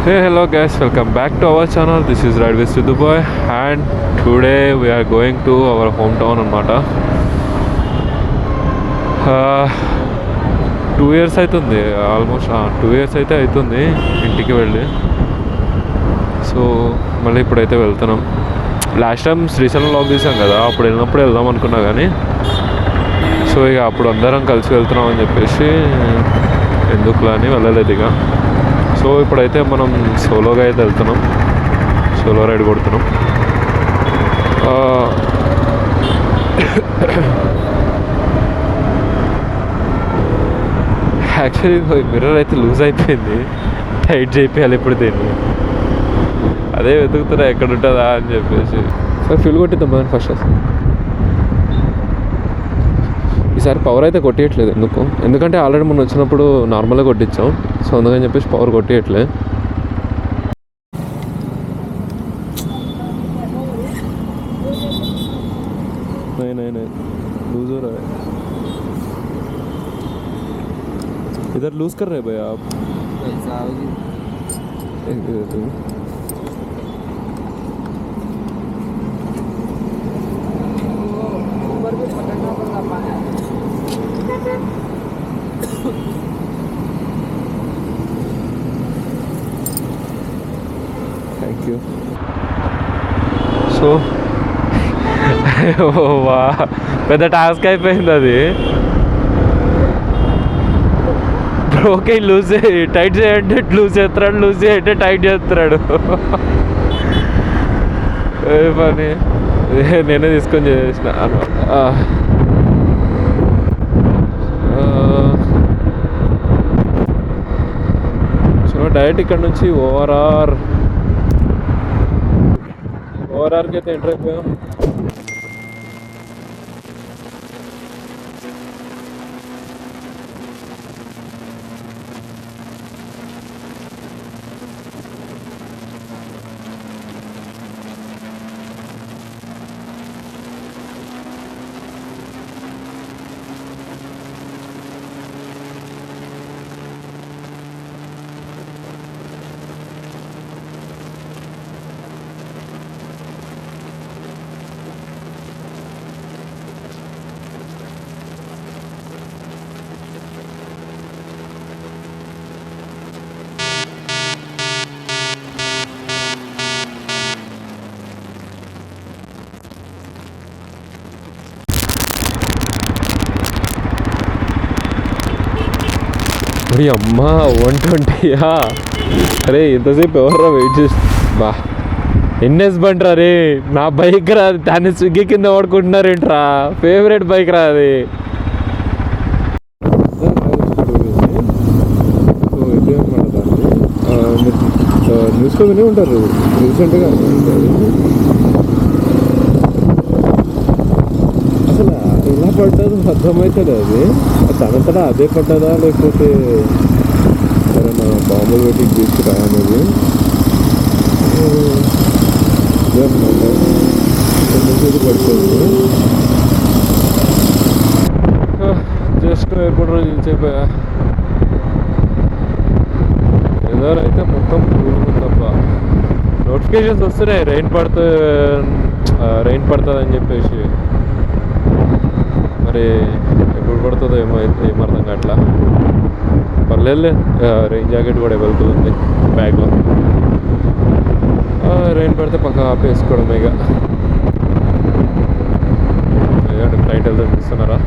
Hey, hello guys, welcome back to our channel. This is Ride with Sidhu Boy, and today we are going to our hometown అనమాట. 2 years అవుతుంది, almost 2 years అయితే అవుతుంది ఇంటికి వెళ్ళి. So మళ్ళీ ఇప్పుడైతే వెళ్తున్నాం. లాస్ట్ టైం శ్రీశైలం లాగ్ తీసాం కదా, అప్పుడు వెళ్ళినప్పుడు వెళ్దాం అనుకున్నా కానీ సో ఇక అప్పుడు అందరం కలిసి వెళ్తున్నాం అని చెప్పేసి ఎందుకులా అని వెళ్ళలేదు ఇక. సో ఇప్పుడైతే మనం సోలోగా అయితే వెళ్తున్నాం, సోలో రైడ్ కొడుతున్నాం. యాక్చువల్లీ మిర్రర్ అయితే లూజ్ అయిపోయింది, టైట్ చేయాలి ఇప్పుడు దీన్ని. అదే వెతుకుతున్నా ఎక్కడ ఉంటుందా అని చెప్పేసి. సార్ ఫిల్ కొట్టిద్దాం మనం ఫస్ట్. ఈసారి పవర్ అయితే కొట్టియట్లేదు ఎందుకంటే ఆల్రెడీ మనం వచ్చినప్పుడు నార్మల్గా కొట్టించాం. సో అందుకని చెప్పేసి పవర్ కొట్టియట్లే. लूज हो रहा है इधर, लूज कर रहे भाई आप. Thank you. సో వా పెద్ద టాస్క్ అయిపోయింది అది. బ్రోకే లూజ్ టైట్ చేయండి, లూజ్ చేస్తున్నాడు, లూజ్ చేయంటే టైట్ చేస్తున్నాడు. ఏ పని నేనే తీసుకొని చేసిన. సో డైరెక్ట్ ఇక్కడ నుంచి ఓఆర్ఆర్కి అయితే ఎంటర్ అయిపోయాం. అమ్మా 120. అరే ఇంతసేపు ఎవర్రా వెయిట్ చేసి బా ఎన్ఎస్ బండి రా రే, నా బైక్ రా, దాన్ని స్విగ్గీ కింద వాడుకుంటున్నారేంట్రా, ఫేవరెట్ బైక్ రా అది. న్యూస్లో వినే ఉంటారు రీసెంట్గా. అసలు ఎలా పడ్డదో అర్థమవుతుంది. అది తనంతటా అదే పడ్డదా లేకపోతే ఎవరైనా బాంబులు పెట్టి తీసుకురా అనేది పడుతుంది. జస్ట్ ఎయిర్పోర్ట్ రోజు నిలిచిపోయా. వెదర్ అయితే మొత్తం కూల్ తప్ప నోటిఫికేషన్స్ వస్తున్నాయి రైన్ పడుతుంది అని చెప్పేసి. మరి ఎప్పుడు పడుతుందో ఏమర్థం కావట్లా. పర్లేదులే, రెయిన్ జాకెట్ కూడా అవైలబుల్ ఉంది బ్యాగ్లో. రెయిన్ పడితే పక్క ఆపేసుకోవడం ఇక. ఫ్లైట్ వెళ్తే చూస్తున్నారా.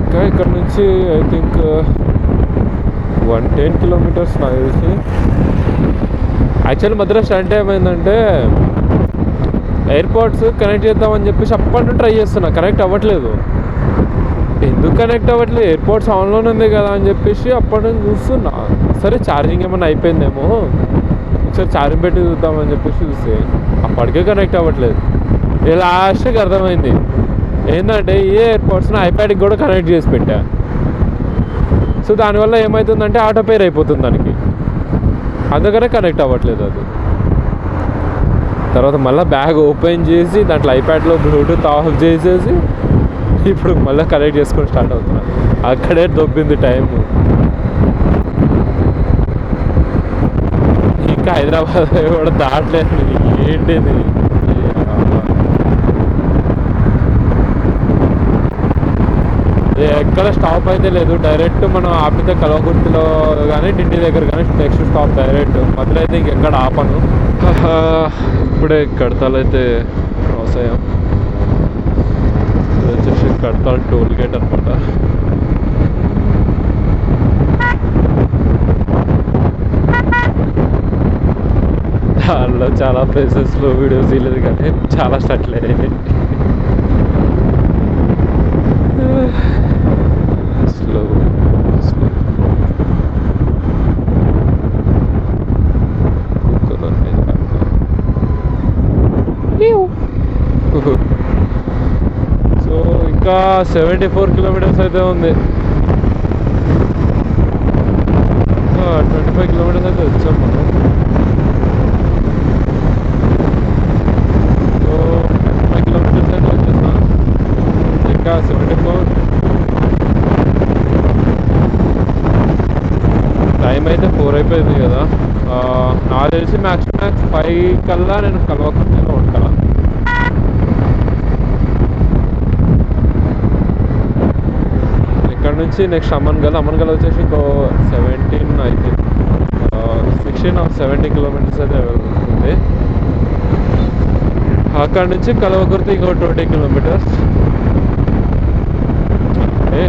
ఇంకా ఇక్కడ నుంచి ఐ థింక్ 110 kilometers నాకు తెలిసి. యాక్చువల్లీ మధ్యలో స్టాండ్ ఏమైందంటే ఎయిర్పోర్ట్స్ కనెక్ట్ చేద్దామని చెప్పేసి అప్పటి ట్రై చేస్తున్నా, కనెక్ట్ అవ్వట్లేదు. ఎందుకు కనెక్ట్ అవ్వట్లేదు, ఎయిర్పోర్ట్స్ ఆన్లోనే ఉంది కదా అని చెప్పేసి అప్పటి నుంచి చూస్తున్నా. సరే ఛార్జింగ్ ఏమైనా అయిపోయిందేమో, ఒకసారి ఛార్జింగ్ పెట్టి చూద్దామని చెప్పేసి చూస్తే అప్పటికే కనెక్ట్ అవ్వట్లేదు. లాస్ట్కి అర్థమైంది ఏంటంటే ఈ ఎయిర్పోర్ట్స్ని ఐప్యాడ్కి కూడా కనెక్ట్ చేసి పెట్టా. సో దానివల్ల ఏమవుతుందంటే ఆటో పేర్ అయిపోతుంది దానికి, అందుకనే కనెక్ట్ అవ్వట్లేదు అది. తర్వాత మళ్ళీ బ్యాగ్ ఓపెన్ చేసి దాంట్లో ఐప్యాడ్లో బ్లూటూత్ ఆఫ్ చేసేసి ఇప్పుడు మళ్ళీ కలెక్ట్ చేసుకొని స్టార్ట్ అవుతున్నా. అక్కడే దొబ్బింది టైము. ఇంకా హైదరాబాద్ కూడా దాటలేదు. ఏంటిది ఎక్కడ స్టాప్ అయితే లేదు. డైరెక్ట్ మనం ఆపితే కల్వకుర్తిలో కానీ డిండి దగ్గర కానీ నెక్స్ట్ స్టాప్ డైరెక్ట్. మధ్యలో అయితే ఇంకెక్కడ ఆపను. ఇప్పుడే కడతాలు అయితే క్రాస్ అయ్యాం. ఇది వచ్చేసి కడతాల్ టోల్ గేట్ అనమాట. దానిలో చాలా ప్లేసెస్లో వీడియోస్ తీయలేదు కానీ చాలా స్టార్ట్ అయ్యాయి. స్లో స్లో సో ఇంకా 74 కిలోమీటర్స్ అయితే ఉంది. 25 కిలోమీటర్స్ అయితే వచ్చాం మనం. సో 25 కిలోమీటర్స్ అయితే వచ్చేస్తాం. ఇంకా 74. టైం అయితే 4 అయిపోయింది కదా. నాకు తెలిసి మ్యాక్స్ 5 కల్లా నేను కల్వకుర్తిలో ఉంటా. ఇక్కడ నుంచి నెక్స్ట్ అమ్మన్గల్ వచ్చేసి ఇంకో 17 అయితే 16 or 17 కిలోమీటర్స్ అయితే ఉంది. అక్కడ నుంచి కల్వకుర్తి ఇంకో 20 కిలోమీటర్స్.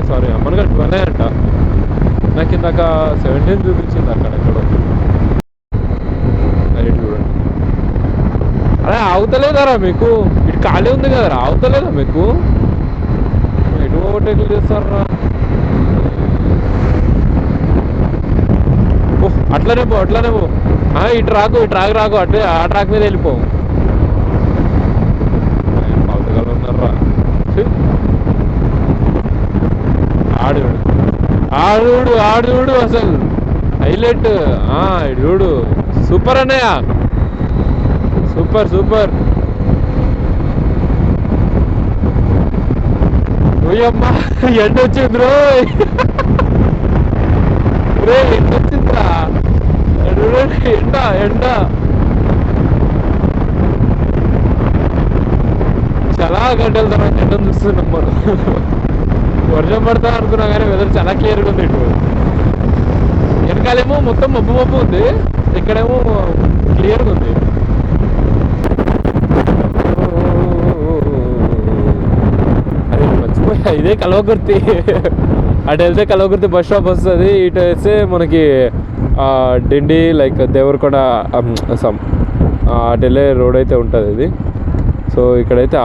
సారీ, అమ్మన్గల్ 12 అంట. నాకు ఇందాక 17 చూపించింది అక్కడెక్కడో. అది చూడండి. అదే ఆగుతలేదారా మీకు? ఇటు ఖాళీ ఉంది కదరా, ఆగుతలేదా మీకు? ఎటు ఓవర్టేక్ చేస్తారా? అట్లనే పో. ఇటు రాకు అటు ఆ ట్రాక్ మీద వెళ్ళిపో. పాతకాలు ఉన్నారా? ఆడు అసలు హైలైట్. చూడు, సూపర్ అన్నయ్య, సూపర్. ఓయమ్మా, ఎండ వచ్చింది రోయ్. ఎండ వచ్చిందిరా, ఎండ చాలా గంటల తర్వాత ఎండను చూస్తున్నాం మనం. వర్షం పడతా అనుకున్నా కానీ వెదర్ చాలా క్లియర్గా ఉంది. ఇటు వెనకాలేమో మొత్తం మబ్బు ఉంది, ఇక్కడేమో క్లియర్గా ఉంది. అరే మర్చిపోయా, ఇదే కల్వకుర్తి. అటు వెళ్తే కల్వకుర్తి బస్ స్టాప్ వస్తుంది. ఇటు వేస్తే మనకి డిండి లైక్ దేవరకొండ అటు వెళ్ళే రోడ్ అయితే ఉంటుంది ఇది. సో ఇక్కడైతే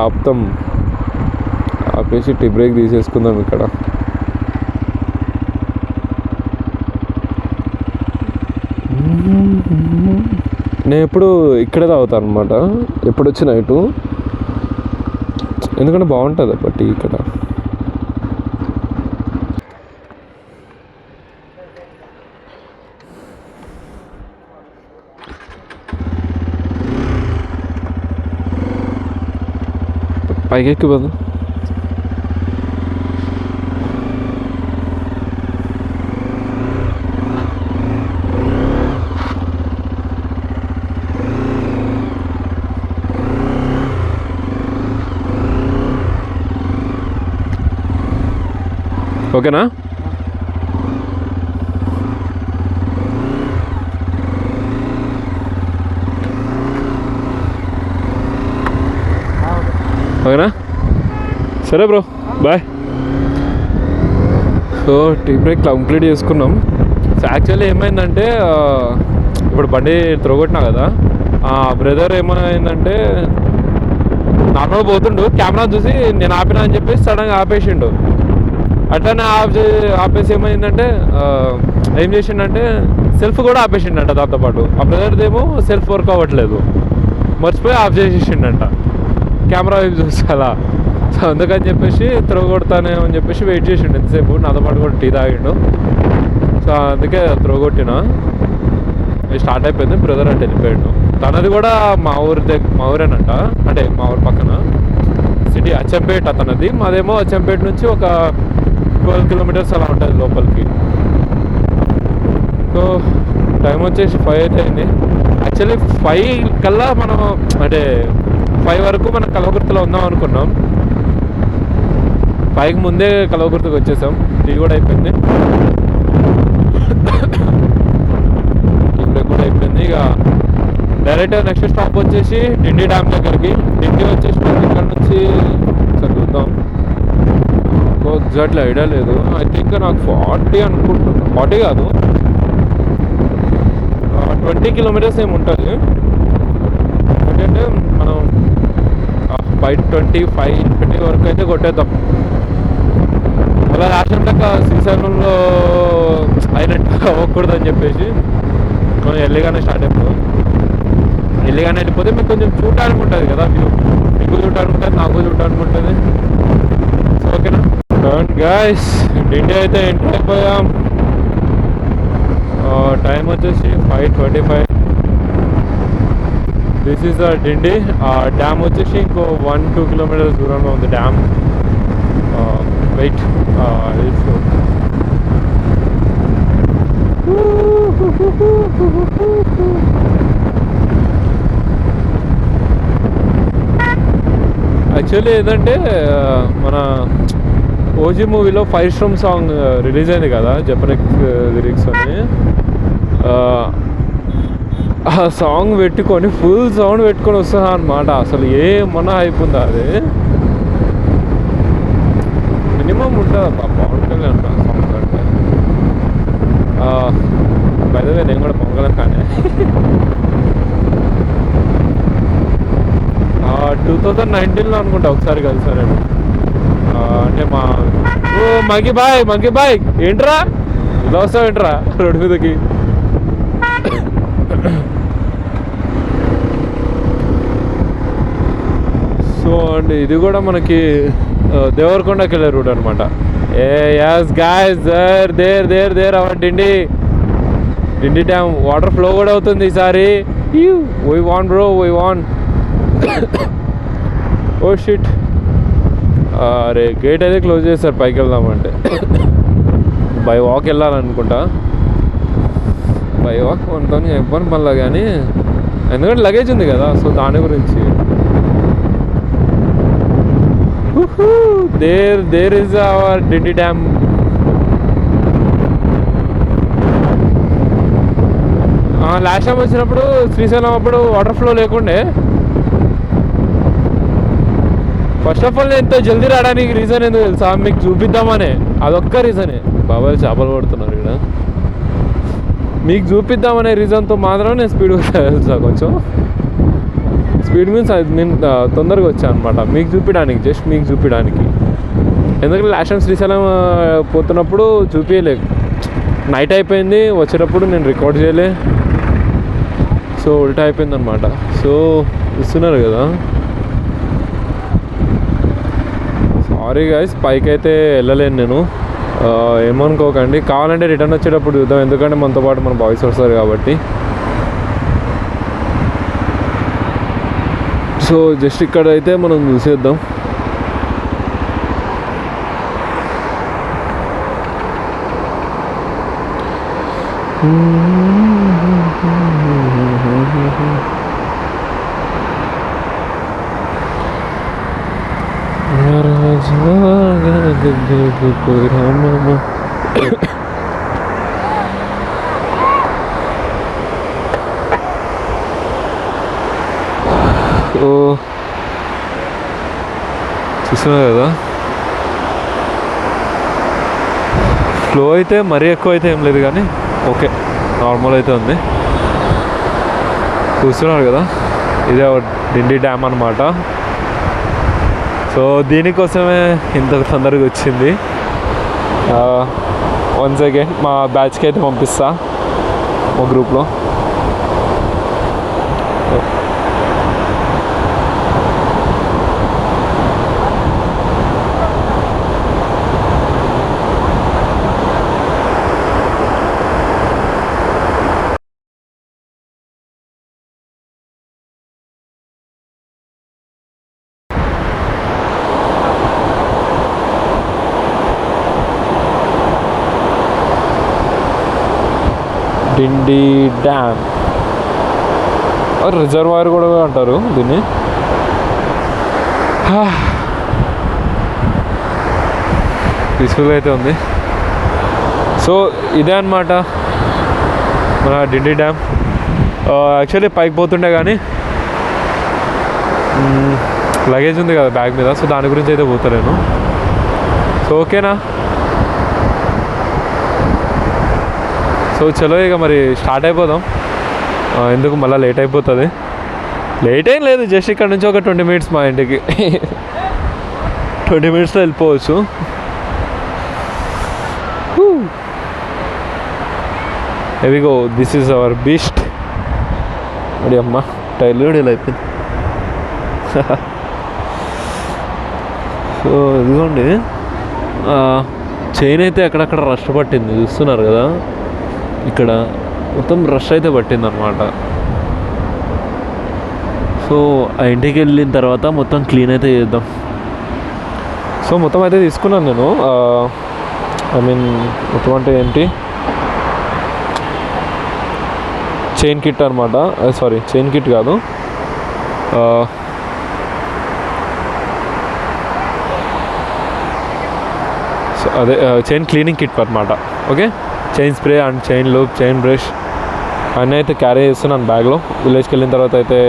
ఆపేసి టీ బ్రేక్ తీసేసుకుందాం ఇక్కడ. నేను ఎప్పుడు ఇక్కడే తాగుతాను అనమాట, ఎప్పుడు వచ్చిన ఇటు. ఎందుకంటే బాగుంటుంది అప్ప టీ ఇక్కడ. పైకి ఎక్కిపోదు. ఓకేనా? ఓకేనా? సరే bro, bye. So tea break complete చేసుకున్నాం. సో యాక్చువల్లీ ఏమైందంటే ఇప్పుడు బండి త్రోగొట్టినా కదా, బ్రదర్ ఏమైందంటే నార్మల్ పోతుండు, కెమెరా చూసి నేను ఆపినా అని చెప్పేసి సడన్గా ఆపేసిండు. అట్లనే ఆపేసి ఏమైందంటే ఏం చేసిండంటే సెల్ఫ్ కూడా ఆపేసిండంట దాంతోపాటు. ఆ బ్రదర్దేమో సెల్ఫ్ వర్క్ అవ్వట్లేదు, మర్చిపోయి ఆఫ్ చేసేసిండంట. కెమెరా వైపు చూసి అలా. సో అందుకని చెప్పేసి త్రోగొడతానే అని చెప్పేసి వెయిట్ చేసిండు ఎంతసేపు. నాతో పాటు కూడా టీ తాగిండు. సో అందుకే త్రోగొట్టిన. స్టార్ట్ అయిపోయింది, బ్రదర్ అంటే వెళ్ళిపోయాడు. తనది కూడా మా ఊరేనంట, అంటే మా ఊరు పక్కన సిటీ అచ్చంపేట అతనది, మాదేమో అచ్చంపేట నుంచి ఒక 12 కిలోమీటర్స్ అలా ఉంటుంది లోపలికి. సో టైం వచ్చేసి 5 అయితే అయింది. యాక్చువల్లీ 5 కల్లా మనం అంటే 5 వరకు మనం కల్వకుర్తిలో ఉందాం అనుకున్నాం. 5కి ముందే కల్వకుర్తికి వచ్చేసాం. టీ కూడా అయిపోయింది, టీ బ్రేక్ కూడా అయిపోయింది. ఇక డైరెక్ట్ నెక్స్ట్ స్టాప్ వచ్చేసి డిండి డ్యామ్ దగ్గరికి. డిండి వచ్చేసి మనకి ఇక్కడ నుంచి చూద్దాం, ఎగ్జాక్ట్లీ ఐడియా లేదు. ఐ థింక్ నాకు 40 అనుకుంటున్నాను, 40 కాదు 20 కిలోమీటర్స్ ఏమి ఉంటుంది. ఎందుకంటే మనం 5:20 వరకు అయితే కొట్టేద్దాం. అలా లాస్ట్ లెక్క శ్రీశైలంలో అయినట్టు అవ్వకూడదు అని చెప్పేసి మనం ఎర్లీగానే స్టార్ట్ అయిపోతాం. ఎర్లీగానే వెళ్ళిపోతే మీకు కొంచెం చూడడానికి ఉంటుంది కదా వ్యూ, మీకు చూడడానికి ఉంటుంది, నాకు చూడడానికి ఉంటుంది. సో ఓకేనా గాయ్స్, డిండి అయితే ఎంటర్ అయిపోయాం. టైం వచ్చేసి 5:25. This is the Dindi. Dam వచ్చేసి ఇంకో 1-2 కిలోమీటర్స్ దూరంలో ఉంది డ్యామ్. వెయిట్ యాక్చువల్లీ ఏంటంటే మన ఓజీ మూవీలో ఫైర్ స్ట్రమ్ సాంగ్ రిలీజ్ అయింది కదా, జపనిక్ లిరిక్స్ అని. ఆ సాంగ్ పెట్టుకొని ఫుల్ సౌండ్ పెట్టుకొని వస్తున్నా అనమాట. అసలు ఏమన్నా అయిపోతుందా అది, మినిమం ఉంటుంది అబ్బా పవన్ కళ్యాణ్ సాంగ్స్ అంటే. బైదవే నేను కూడా పవన్ కళ్యాణ్ కానీ 2019లో అనుకుంటా ఒకసారి కలిసాను. అంటే మా మంకీ బాయ్ ఏంట్రా ఇలా వస్తావు ఏంట్రా రోడ్డు మీదకి. సో అండ్ ఇది కూడా మనకి దేవరకొండకి వెళ్ళే రూట్ అనమాట. There our Dindi dam water flow కూడా అవుతుంది ఈసారి. We won bro, we won. Oh shit, అరే గేట్ అయితే క్లోజ్ చేస్తారు పైకి వెళ్దామంటే. బై వాక్ వెళ్ళాలనుకుంటా, బై వాక్ మనతో చెప్పాను మళ్ళీ, కానీ ఎందుకంటే లగేజ్ ఉంది కదా, సో దాని గురించి. There is our Dindi dam. Last time వచ్చినప్పుడు శ్రీశైలం అప్పుడు వాటర్ ఫ్లో లేకుండే. ఫస్ట్ ఆఫ్ ఆల్ నేను ఎంతో జల్దీ రావడానికి రీజన్ ఎందుకు తెలుసా, మీకు చూపిద్దామనే, అదొక్క రీజనే. బాబాయ్ చేపలు పడుతున్నారు ఇక్కడ. మీకు చూపిద్దామనే రీజన్తో మాత్రం నేను స్పీడ్గా తెలుసా, కొంచెం స్పీడ్ మీన్స్ నేను తొందరగా వచ్చాను అనమాట, మీకు చూపించడానికి, జస్ట్ మీకు చూపించడానికి. ఎందుకంటే లాస్ట్ టైం శ్రీశైలం పోతున్నప్పుడు చూపించలేదు, నైట్ అయిపోయింది, వచ్చేటప్పుడు నేను రికార్డ్ చేయలే, సో ఉల్టా అయిపోయింది అనమాట. సో ఇస్తున్నారు కదా, సారీ గైస్, పైకి అయితే వెళ్ళలేను నేను, ఏమనుకోకండి. కావాలంటే రిటర్న్ వచ్చేటప్పుడు చూద్దాం, ఎందుకంటే మనతో పాటు మన బాయ్స్ వస్తారు కాబట్టి. సో జస్ట్ ఇక్కడ అయితే మనం చూసేద్దాం. చూస్తున్నారు కదా, ఫ్లో అయితే మరీ ఎక్కువ అయితే ఏం లేదు, కానీ ఓకే నార్మల్ అయితే ఉంది. చూస్తున్నారు కదా, ఇదే డిండి డ్యామ్ అనమాట. సో దీనికోసమే ఇంత తొందరగా వచ్చింది. వన్స్ అగైన్ మా బ్యాచ్కి అయితే పంపిస్తా మా గ్రూప్లో. డిండి డ్యామ్ రిజర్వాయర్ కూడా అంటారు దీన్ని. పీస్ఫుల్గా అయితే ఉంది. సో ఇదే అన్నమాట మన డిండి డ్యామ్. యాక్చువల్లీ పైకి పోతుండే కానీ లగేజ్ ఉంది కదా బ్యాగ్ మీద, సో దాని గురించి అయితే పోతలేను. సో ఓకేనా. సో చలో ఇక మరి స్టార్ట్ అయిపోదాం. ఎందుకు మళ్ళీ లేట్ అయిపోతుంది. లేట్ ఏం లేదు, జస్ట్ ఇక్కడ నుంచి ఒక 20 minutes మా ఇంటికి. 20 minutesలో వెళ్ళిపోవచ్చు. Heavy go, this is our beast. అది అమ్మ టైర్లు కూడా ఇలా అయిపోయింది. సో ఇదిగోండి చైన్ అయితే అక్కడక్కడ రష్ పట్టింది, చూస్తున్నారు కదా. ఇక్కడ మొత్తం రష్ అయితే పట్టింది అనమాట. సో ఆ ఇంటికి వెళ్ళిన తర్వాత మొత్తం క్లీన్ అయితే చేద్దాం. సో మొత్తం అయితే తీసుకున్నాను నేను. ఐ మీన్ మొత్తం అంటే ఏంటి, చైన్ కిట్ అనమాట. సారీ చైన్ కిట్ కాదు, సో అదే చైన్ క్లీనింగ్ కిట్ అనమాట. Okay, chain spray and chain loop, chain brush అన్నీ అయితే క్యారీ చేస్తున్నాను బ్యాగ్లో. విలేజ్కి వెళ్ళిన తర్వాత అయితే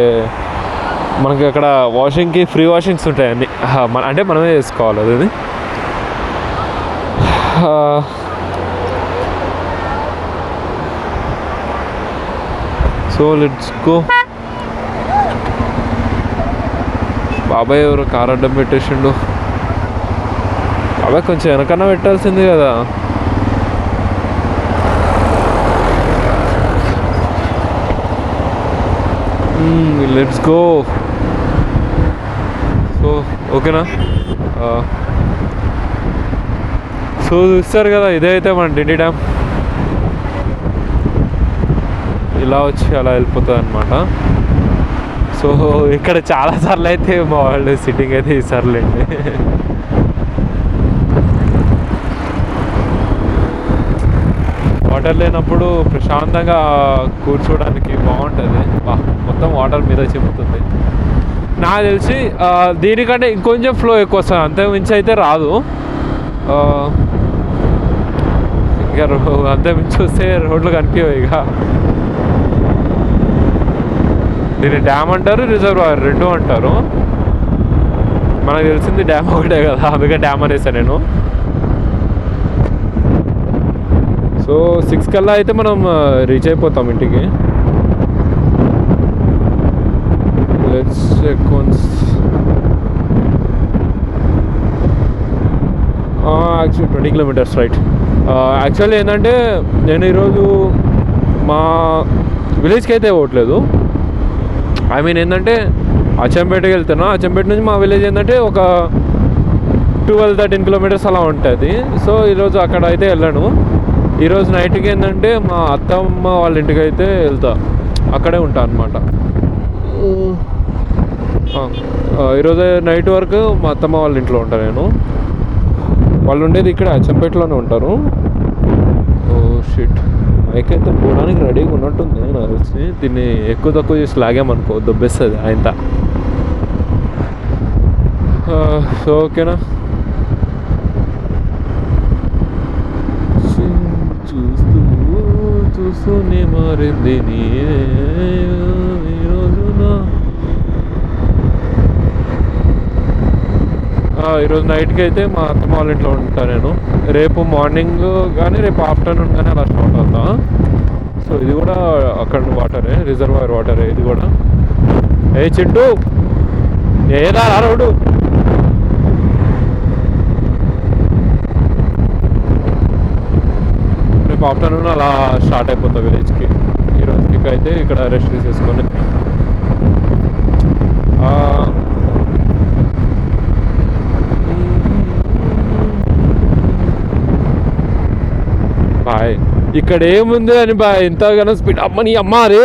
మనకి అక్కడ వాషింగ్కి ఫ్రీ వాషింగ్స్ ఉంటాయి అన్నీ, అంటే మనమే చేసుకోవాలి అది. So let's go. బాబాయ్ ఎవరు కార్ అడ్డం పెట్టేసిండు. బాబాయ్ కొంచెం వెనకన్నా పెట్టాల్సింది కదా. Let's go. సో ఓకేనా. సో చూస్తారు కదా, ఇదే అయితే మన డిండి డ్యామ్. ఇలా వచ్చి అలా వెళ్ళిపోతుంది అనమాట. సో ఇక్కడ చాలాసార్లు అయితే మా వాళ్ళు సిట్టింగ్ అయితే ఇస్తారులేండి. వాటర్ లేనప్పుడు ప్రశాంతంగా కూర్చోడానికి బాగుంటుంది. మొత్తం వాటర్ మీద చిమ్ముతుంది. నాకు తెలిసి దీనికంటే ఇంకొంచెం ఫ్లో ఎక్కువ వస్తుంది, అంతే మించి అయితే రాదు. ఇక అంతే మించి వస్తే రోడ్లు కనిపించవు. ఇక దీన్ని డ్యామ్ అంటారు, రిజర్వాయర్ రెండు అంటారు. మనకు తెలిసింది డ్యామ్ ఒకటే కదా, అందుకే డ్యామ్ అనేసాను నేను. సో 6 కల్లా అయితే మనం రీచ్ అయిపోతాం ఇంటికి. Let's check once. Actually 20 kilometers right. Actually ఏంటంటే నేను ఈరోజు మా విలేజ్కి అయితే పోవట్లేదు. ఐ మీన్ ఏంటంటే అచ్చంపేటకి వెళ్తున్నా. అచ్చంపేట నుంచి మా విలేజ్ ఏంటంటే ఒక 12-13 kilometers అలా ఉంటుంది. సో ఈరోజు అక్కడ అయితే వెళ్ళాను. ఈరోజు నైట్కి ఏంటంటే మా అత్తమ్మ వాళ్ళ ఇంటికి అయితే వెళ్తా, అక్కడే ఉంటా అనమాట. ఈరోజు నైట్ వరకు మా అత్తమ్మ వాళ్ళ ఇంట్లో ఉంటాను నేను. వాళ్ళు ఉండేది ఇక్కడ అచ్చంపేటలోనే ఉంటారు. ఓ షిట్, మైక్ అయితే పోవడానికి రెడీగా ఉన్నట్టుంది నాకు తెలిసి. దీన్ని ఎక్కువ తక్కువ చేసి లాగామనుకో దొబ్బేస్తుంది ఆయన. సో ఓకేనా. చూస్తూనే మారింది ఈరోజు నైట్కి అయితే మా అత్తమ్మ వాళ్ళ ఇంట్లో ఉంటాను నేను. రేపు మార్నింగ్ కానీ రేపు ఆఫ్టర్నూన్ కానీ అలా స్టార్ట్ అవుతా. సో ఇది కూడా అక్కడ వాటరే, రిజర్వాయర్ వాటరే ఇది కూడా. ఏ చింటూ ఏదా రోడ్డు. రేపు ఆఫ్టర్నూన్ అలా స్టార్ట్ అయిపోతా విలేజ్కి. ఈరోజుకి అయితే ఇక్కడ రెస్ట్ తీసేసుకొని బాయ్. ఇక్కడ ఏముంది అని బాయ్, ఎంతగానో స్పీడ్ అమ్మని అమ్మ రే.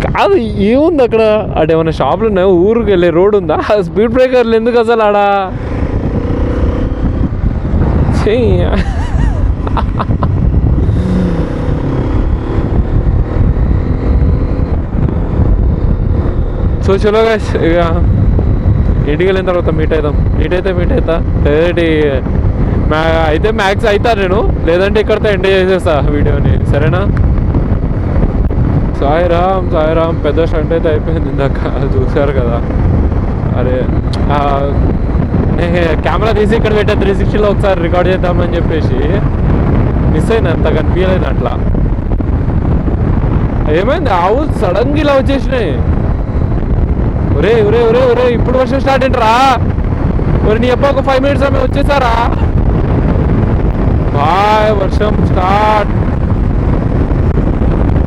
కాదు ఏముంది అక్కడ, అటు ఏమైనా షాపులు ఉన్నాయా, ఊరికి వెళ్ళే రోడ్ ఉందా? స్పీడ్ బ్రేకర్లు ఎందుకు అసలు ఆడ? సో చలో గైస్, ఇక ఇంటికి వెళ్ళిన తర్వాత మీట్ అవుతా అయితే మ్యాక్స్ అవుతా నేను, లేదంటే ఇక్కడితో ఎండ్ చేసేస్తా వీడియోని, సరేనా? సాయిరామ్ పెద్ద స్టంట్ అయితే అయిపోయింది ఇందాక, చూసారు కదా. అరే నేను కెమెరా తీసి ఇక్కడ పెట్టా 360లో ఒకసారి రికార్డ్ చేద్దామని చెప్పేసి మిస్ అయింది, అంత కనిపించలేదు అట్లా. ఏమైంది, ఆవు సడన్గా ఇలా వచ్చేసినాయి. ఒరే ఇప్పుడు వర్షం స్టార్ట్ ఏంట్రా? ఒరే నీ అబ్బా, ఒక 5 minutes ఆమె వచ్చేసారా బాయ్, వర్షం స్టార్ట్.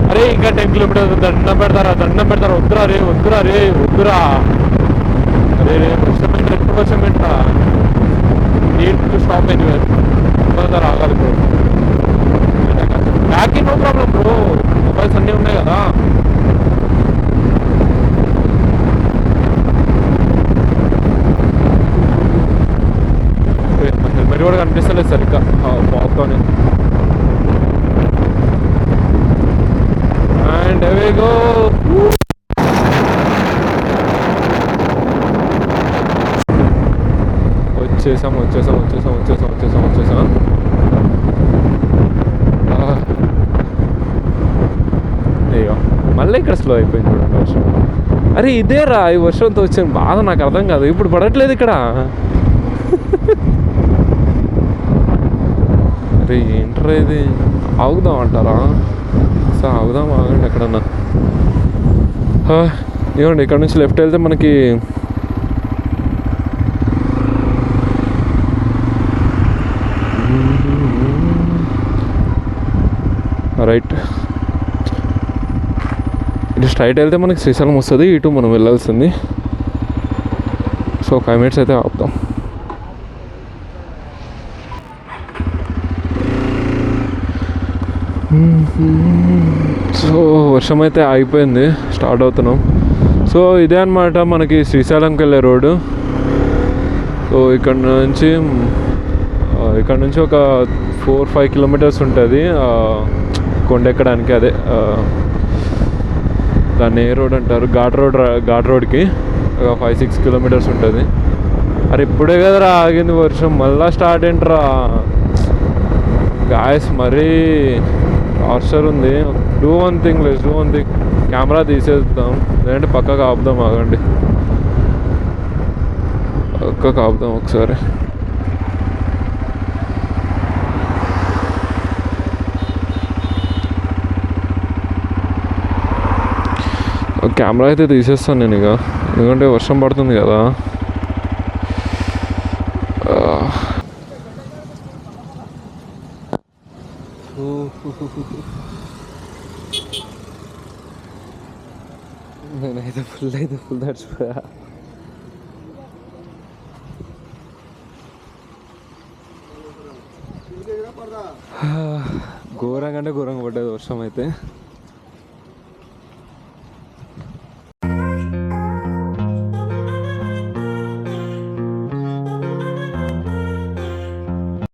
అరే ఇంకా 10 kilometers దండం పెడతారా, వద్దురా వద్దురా. అరే వర్షం ఏంటి, ఎప్పుడు వర్షం ఏంట్రా? నీడ్ టు స్టాప్ ఎనీవేర్, ఆగాలి bro. Back no problem bro, mobiles అన్నీ ఉన్నాయి కదా. హెల్మెట్ కూడా కనిపిస్తలేదు సరిగ్గా పాప్తోనే. And away go. వచ్చేసాం. అయ్యో మళ్ళీ ఇక్కడ స్లో అయిపోయింది చూడండి వర్షం. అరే ఇదేరా ఈ వర్షంతో వచ్చిన బాధ, నాకు అర్థం కాదు. ఇప్పుడు పడట్లేదు ఇక్కడ. అరే ఏంట్రా ఇది, ఆగుదాం అంటారా? సో ఆగండి ఎక్కడన్నా. ఏమండి ఇక్కడ నుంచి లెఫ్ట్ వెళ్తే మనకి రైట్, ఇటు స్ట్రైట్ వెళ్తే మనకి శ్రీశైలం వస్తుంది, ఇటు మనం వెళ్ళాల్సింది. సో 5 minutes అయితే ఆపుతాం. సో వర్షం అయితే ఆగిపోయింది, స్టార్ట్ అవుతున్నాం. సో ఇదే అనమాట మనకి శ్రీశైలంకి వెళ్ళే రోడ్డు. సో ఇక్కడ నుంచి ఒక 4-5 kilometers ఉంటుంది కొండ ఎక్కడానికి. అదే దాన్ని ఏ రోడ్ అంటారు, ఘాట్ రోడ్కి 5-6 kilometers ఉంటుంది. అరే ఇప్పుడే కదరా ఆగింది వర్షం, మళ్ళా స్టార్ట్ ఏంట్రా గాయస్, మరీ టార్చర్ ఉంది. డూ వన్ థింగ్, కెమెరా తీసేద్దాం, లేదంటే పక్కకు ఆపుదాం. ఆగండి, పక్కకు ఆపుదాం ఒకసారి. కెమెరా అయితే తీసేస్తాను నేను ఇక, ఎందుకంటే వర్షం పడుతుంది కదా. నేనైతే ఫుల్ తడిచిపోయా. ఘోరంగా పడ్డది వర్షం అయితే.